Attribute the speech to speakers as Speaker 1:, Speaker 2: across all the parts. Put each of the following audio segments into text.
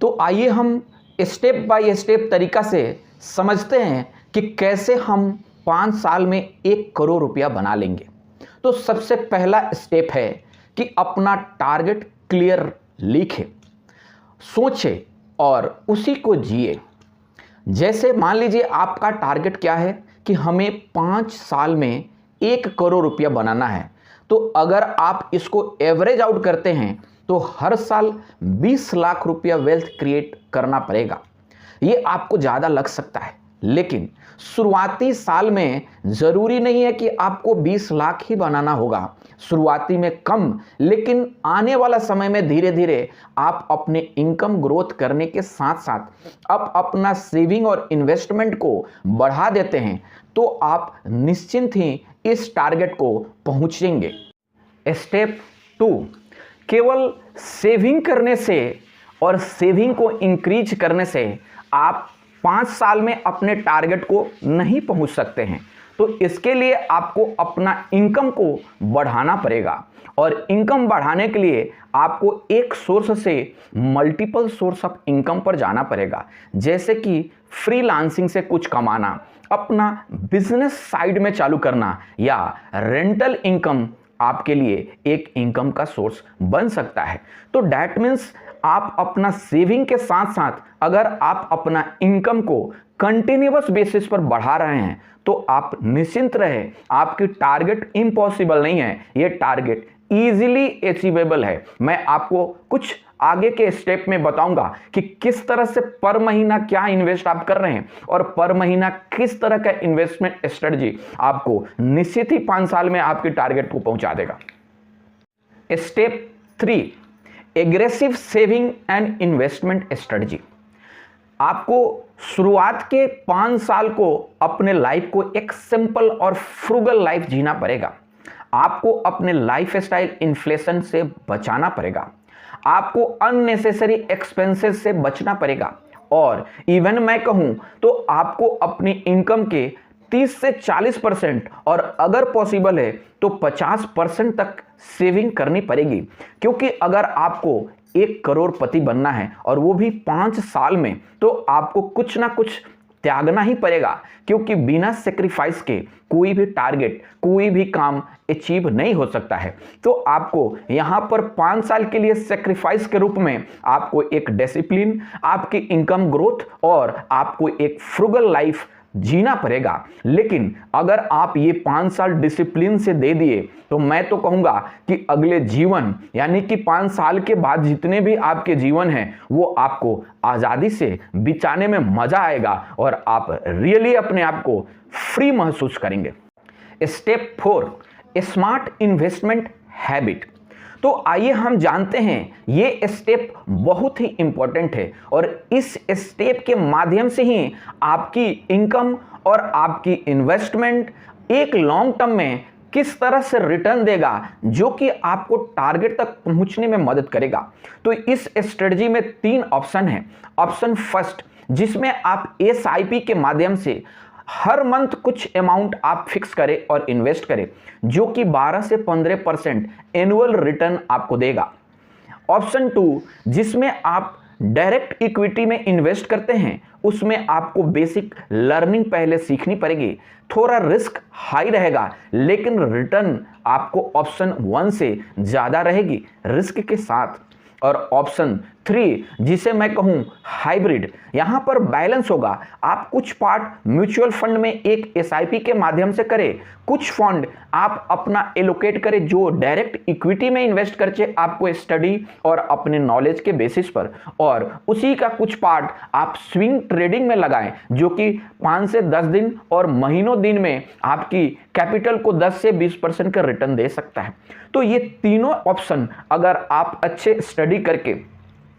Speaker 1: तो आइए हम स्टेप बाय स्टेप तरीका से समझते हैं कि कैसे हम 5 साल में 1 करोड़ रुपया बना लेंगे। तो सबसे पहला स्टेप है कि अपना टारगेट क्लियर लिखें, सोचें और उसी को जिए। जैसे मान लीजिए आपका टारगेट क्या है कि हमें 5 साल में 1 करोड़ रुपया बनाना है। तो अगर आप इसको एवरेज आउट करते हैं तो हर साल 20 लाख रुपया वेल्थ क्रिएट करना पड़ेगा। ये आपको ज़्यादा लग सकता है, लेकिन शुरुआती साल में ज़रूरी नहीं है कि आपको 20 लाख ही बनाना होगा। शुरुआती में कम, लेकिन आने वाला समय में धीरे धीरे आप अपने इनकम ग्रोथ करने के साथ साथ आप अपना सेविंग और इन्वेस्टमेंट को बढ़ा देते हैं तो आप निश्चिंत ही इस टारगेट को पहुंचेंगे। स्टेप 2, केवल सेविंग करने से और सेविंग को इंक्रीज करने से आप 5 साल में अपने टारगेट को नहीं पहुंच सकते हैं। तो इसके लिए आपको अपना इनकम को बढ़ाना पड़ेगा और इनकम बढ़ाने के लिए आपको एक सोर्स से मल्टीपल सोर्स ऑफ इनकम पर जाना पड़ेगा। जैसे कि फ्रीलांसिंग से कुछ कमाना, अपना बिजनेस साइड में चालू करना या रेंटल इनकम आपके लिए एक इनकम का सोर्स बन सकता है। तो डैट मीन्स आप अपना सेविंग के साथ साथ अगर आप अपना इनकम को कंटिन्यूअस बेसिस पर बढ़ा रहे हैं तो आप निश्चिंत रहे, आपकी टारगेट इम्पॉसिबल नहीं है, ये टारगेट इजीली अचीवेबल है। मैं आपको कुछ आगे के स्टेप में बताऊंगा कि किस तरह से पर महीना क्या इन्वेस्ट आप कर रहे हैं और पर महीना किस तरह का इन्वेस्टमेंट स्ट्रेटजी आपको निश्चित ही 5 साल में आपके टारगेट को पहुंचा देगा। Step 3, aggressive saving and investment strategy. आपको शुरुआत के 5 साल को अपने लाइफ को एक सिंपल और फ्रूगल लाइफ जीना पड़ेगा। आपको अपने लाइफ स्टाइल इन्फ्लेशन से बचाना पड़ेगा, आपको अननेसेसरी एक्सपेंसेस से बचना पड़ेगा और इवन मैं कहूं तो आपको अपनी इनकम के 30 से 40% और अगर पॉसिबल है तो 50% तक सेविंग करनी पड़ेगी। क्योंकि अगर आपको 1 करोड़पति बनना है और वो भी 5 साल में, तो आपको कुछ ना कुछ त्यागना ही पड़ेगा, क्योंकि बिना सेक्रीफाइस के कोई भी टारगेट, कोई भी काम अचीव नहीं हो सकता है। तो आपको यहाँ पर 5 साल के लिए सेक्रीफाइस के रूप में आपको एक डिसिप्लिन, आपकी इनकम ग्रोथ और आपको एक फ्रूगल लाइफ जीना पड़ेगा। लेकिन अगर आप ये 5 साल डिसिप्लिन से दे दिए तो मैं तो कहूंगा कि अगले जीवन यानी कि 5 साल के बाद जितने भी आपके जीवन हैं वो आपको आज़ादी से बिताने में मजा आएगा और आप रियली अपने आप को फ्री महसूस करेंगे। Step 4, smart investment habit. तो आइए हम जानते हैं ये स्टेप बहुत ही इंपॉर्टेंट है और इस स्टेप के माध्यम से ही आपकी इनकम और आपकी इन्वेस्टमेंट एक लॉन्ग टर्म में किस तरह से रिटर्न देगा जो कि आपको टारगेट तक पहुंचने में मदद करेगा। तो इस स्ट्रेटजी में 3 ऑप्शन है। ऑप्शन फर्स्ट, जिसमें आप SIP के माध्यम से हर मंथ कुछ अमाउंट आप फिक्स करें और इन्वेस्ट करें जो कि 12 से 15% एनुअल रिटर्न आपको देगा। ऑप्शन 2, जिसमें आप डायरेक्ट इक्विटी में इन्वेस्ट करते हैं, उसमें आपको बेसिक लर्निंग पहले सीखनी पड़ेगी, थोड़ा रिस्क हाई रहेगा लेकिन रिटर्न आपको ऑप्शन 1 से ज़्यादा रहेगी रिस्क के साथ। और ऑप्शन 3, जिसे मैं कहूं हाइब्रिड, यहां पर बैलेंस होगा। आप कुछ पार्ट म्यूचुअल फंड में एक SIP के माध्यम से करें, कुछ फंड आप अपना एलोकेट करें जो डायरेक्ट इक्विटी में इन्वेस्ट करके आपको स्टडी और अपने नॉलेज के बेसिस पर, और उसी का कुछ पार्ट आप स्विंग ट्रेडिंग में लगाएं जो कि 5 से 10 दिन और महीनों दिन में आपकी कैपिटल को 10 से 20% का रिटर्न दे सकता है। तो ये तीनों ऑप्शन अगर आप अच्छे स्टडी करके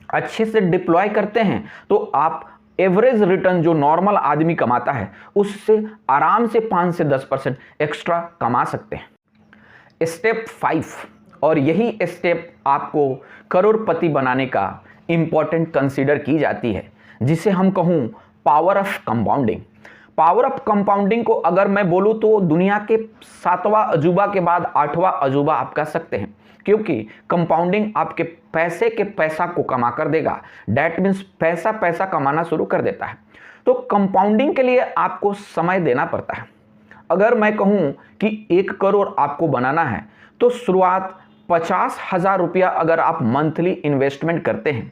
Speaker 1: अच्छे से डिप्लॉय करते हैं तो आप एवरेज रिटर्न जो नॉर्मल आदमी कमाता है उससे आराम से 5 से 10% एक्स्ट्रा कमा सकते हैं। स्टेप 5, और यही स्टेप आपको करोड़पति बनाने का इंपॉर्टेंट कंसीडर की जाती है, जिसे हम कहूँ power of compounding. Power of compounding को अगर मैं बोलूं तो दुनिया के 7वां अजूबा के बाद 8वां अजूबा आप कह सकते हैं, क्योंकि कंपाउंडिंग आपके पैसे के पैसा को कमा कर देगा। डैट मीन्स पैसा पैसा कमाना शुरू कर देता है। तो कंपाउंडिंग के लिए आपको समय देना पड़ता है। अगर मैं कहूँ कि 1 करोड़ आपको बनाना है तो शुरुआत 50,000 रुपया अगर आप मंथली इन्वेस्टमेंट करते हैं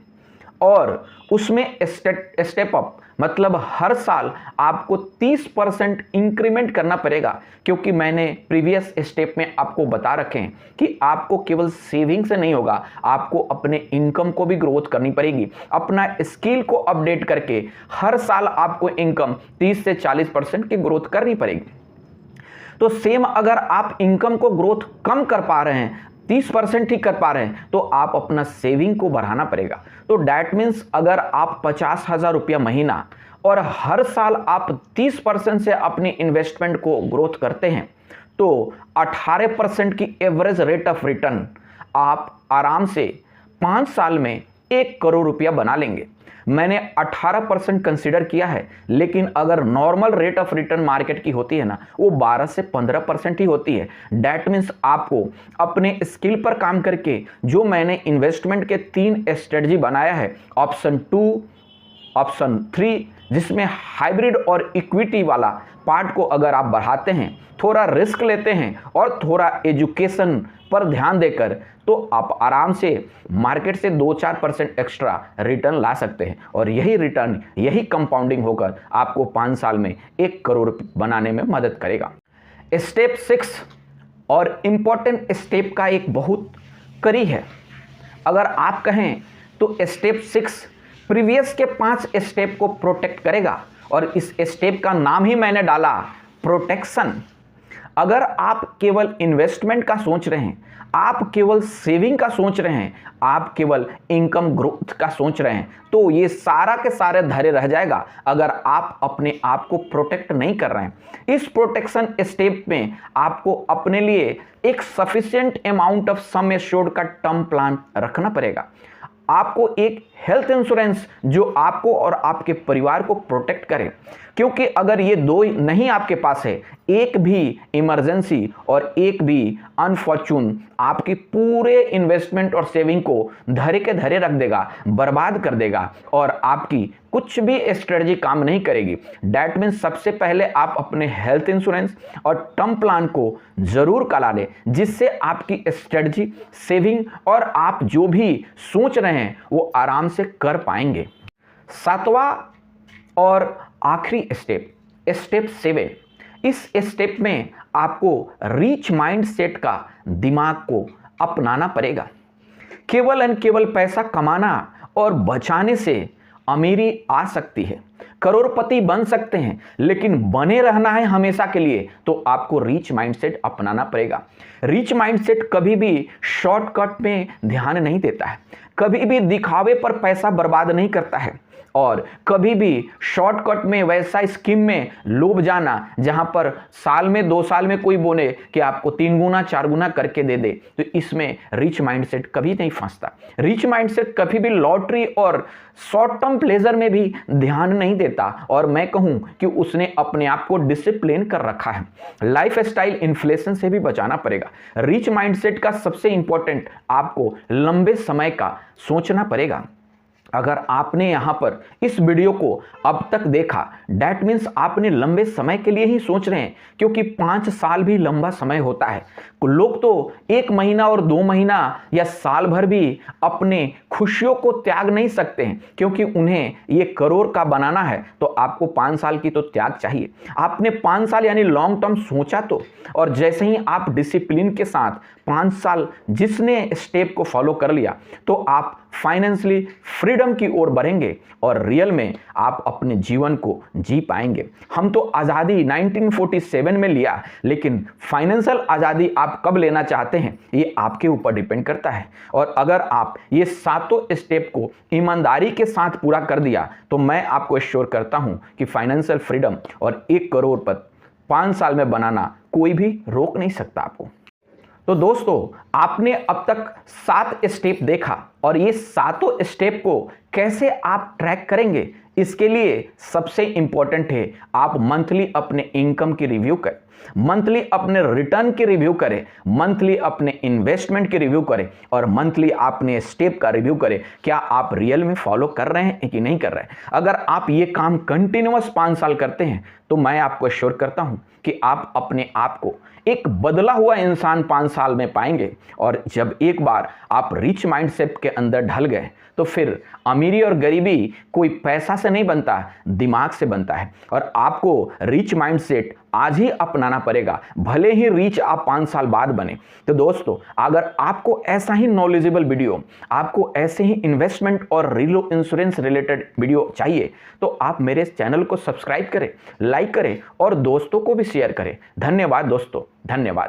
Speaker 1: और उसमें स्टेप अप मतलब हर साल आपको 30% इंक्रीमेंट करना पड़ेगा, क्योंकि मैंने प्रीवियस स्टेप में आपको बता रखे हैं कि आपको केवल सेविंग से नहीं होगा, आपको अपने इनकम को भी ग्रोथ करनी पड़ेगी। अपना स्किल को अपडेट करके हर साल आपको इनकम 30 से 40% की ग्रोथ करनी पड़ेगी। तो सेम अगर आप इनकम को ग्रोथ कम कर पा रहे हैं, 30% ही कर पा रहे हैं, तो आप अपना सेविंग को बढ़ाना पड़ेगा। तो डैट मीन्स अगर आप 50,000 रुपया महीना और हर साल आप 30% से अपनी इन्वेस्टमेंट को ग्रोथ करते हैं तो 18% की एवरेज रेट ऑफ रिटर्न आप आराम से 5 साल में 1 करोड़ रुपया बना लेंगे। मैंने 18% कंसीडर किया है, लेकिन अगर normal rate of return market की होती है ना, वो 12 से 15% ही होती है। डैट मीन्स आपको अपने स्किल पर काम करके जो मैंने इन्वेस्टमेंट के 3 स्ट्रेटजी बनाया है, ऑप्शन 2, ऑप्शन 3, जिसमें हाइब्रिड और इक्विटी वाला पार्ट को अगर आप बढ़ाते हैं, थोड़ा रिस्क लेते हैं और थोड़ा एजुकेशन पर ध्यान देकर, तो आप आराम से मार्केट से 2-4% एक्स्ट्रा रिटर्न ला सकते हैं। और यही रिटर्न, यही कंपाउंडिंग होकर आपको 5 साल में 1 करोड़ बनाने में मदद करेगा। स्टेप 6 और इम्पॉर्टेंट स्टेप का एक बहुत कड़ी है। अगर आप कहें तो स्टेप 6 प्रीवियस के 5 स्टेप को प्रोटेक्ट करेगा, और इस स्टेप का नाम ही मैंने डाला प्रोटेक्शन। अगर आप केवल इन्वेस्टमेंट का सोच रहे हैं, आप केवल सेविंग का सोच रहे हैं, आप केवल इनकम ग्रोथ का सोच रहे हैं, तो ये सारा के सारे धैर्य रह जाएगा अगर आप अपने आप को प्रोटेक्ट नहीं कर रहे हैं। इस प्रोटेक्शन स्टेप में आपको अपने लिए एक sufficient amount of sum assured का टर्म प्लान रखना पड़ेगा। आपको एक हेल्थ इंश्योरेंस जो आपको और आपके परिवार को प्रोटेक्ट करे, क्योंकि अगर ये दो नहीं आपके पास है, एक भी इमरजेंसी और एक भी अनफॉर्चून आपकी पूरे इन्वेस्टमेंट और सेविंग को धरे के धरे रख देगा, बर्बाद कर देगा और आपकी कुछ भी स्ट्रेटजी काम नहीं करेगी। डैट मीन्स सबसे पहले आप अपने हेल्थ इंश्योरेंस और टर्म प्लान को जरूर करा लें, जिससे आपकी स्ट्रेटजी, सेविंग और आप जो भी सोच रहे हैं वो आराम से कर पाएंगे। 7वां और आखिरी स्टेप, स्टेप 7। इस स्टेप में आपको रीच माइंडसेट का दिमाग को अपनाना पड़ेगा। केवल एंड केवल पैसा कमाना और बचाने से अमीरी आ सकती है, करोड़पति बन सकते हैं, लेकिन बने रहना है हमेशा के लिए तो आपको रीच माइंडसेट अपनाना पड़ेगा। रीच माइंडसेट कभी भी शॉर्टकट में ध्यान नहीं देता है, कभी भी दिखावे पर पैसा बर्बाद नहीं करता है, और कभी भी शॉर्टकट में वैसा स्कीम में लोभ जाना जहां पर साल में 2 साल में कोई बोले कि आपको 3 गुना 4 गुना करके दे दे, तो इसमें रिच माइंडसेट कभी नहीं फंसता। रिच माइंडसेट कभी भी लॉटरी और शॉर्ट टर्म प्लेजर में भी ध्यान नहीं देता, और मैं कहूं कि उसने अपने आप को डिसिप्लिन कर रखा है। लाइफ स्टाइल इन्फ्लेशन से भी बचाना पड़ेगा। रिच माइंडसेट का सबसे इंपॉर्टेंट, आपको लंबे समय का सोचना पड़ेगा। अगर आपने यहाँ पर इस वीडियो को अब तक देखा, डैट मीन्स आपने लंबे समय के लिए ही सोच रहे हैं, क्योंकि 5 साल भी लंबा समय होता है। लोग तो 1 महीना और 2 महीना या साल भर भी अपने खुशियों को त्याग नहीं सकते हैं, क्योंकि उन्हें ये करोड़ का बनाना है तो आपको 5 साल की तो त्याग चाहिए। आपने 5 साल यानी लॉन्ग टर्म सोचा तो, और जैसे ही आप डिसिप्लिन के साथ 5 साल जिसने स्टेप को फॉलो कर लिया, तो आप फाइनेंशियली फ्रीडम की ओर बढ़ेंगे और रियल में आप अपने जीवन को जी पाएंगे। हम तो आज़ादी 1947 में लिया, लेकिन फाइनेंशियल आज़ादी आप कब लेना चाहते हैं ये आपके ऊपर डिपेंड करता है। और अगर आप ये 7 स्टेप को ईमानदारी के साथ पूरा कर दिया, तो मैं आपको एश्योर करता हूं कि फाइनेंशियल फ्रीडम और 1 करोड़ पर 5 साल में बनाना कोई भी रोक नहीं सकता आपको। तो दोस्तों, आपने अब तक 7 स्टेप देखा, और ये 7 स्टेप को कैसे आप ट्रैक करेंगे इसके लिए सबसे इंपॉर्टेंट है आप मंथली अपने इनकम की रिव्यू करें, मंथली अपने रिटर्न की रिव्यू करें, मंथली अपने इन्वेस्टमेंट की रिव्यू करें और मंथली अपने स्टेप का रिव्यू करें। क्या आप रियल में फॉलो कर रहे हैं कि नहीं कर रहे हैं? अगर आप ये काम कंटिन्यूअस 5 साल करते हैं तो मैं आपको एश्योर करता हूं कि आप अपने आप को एक बदला हुआ इंसान 5 साल में पाएंगे। और जब एक बार आप रिच माइंडसेट के अंदर ढल गए तो फिर अमीरी और गरीबी कोई पैसा से नहीं बनता, दिमाग से बनता है। और आपको रिच माइंडसेट आज ही अपनाना पड़ेगा, भले ही रिच आप 5 साल बाद बने। तो दोस्तों, अगर आपको ऐसा ही नॉलेजेबल वीडियो, आपको ऐसे ही इन्वेस्टमेंट और इंश्योरेंस रिलेटेड वीडियो चाहिए तो आप मेरे चैनल को सब्सक्राइब करें, लाइक करें और दोस्तों को भी शेयर करें। धन्यवाद दोस्तों, धन्यवाद।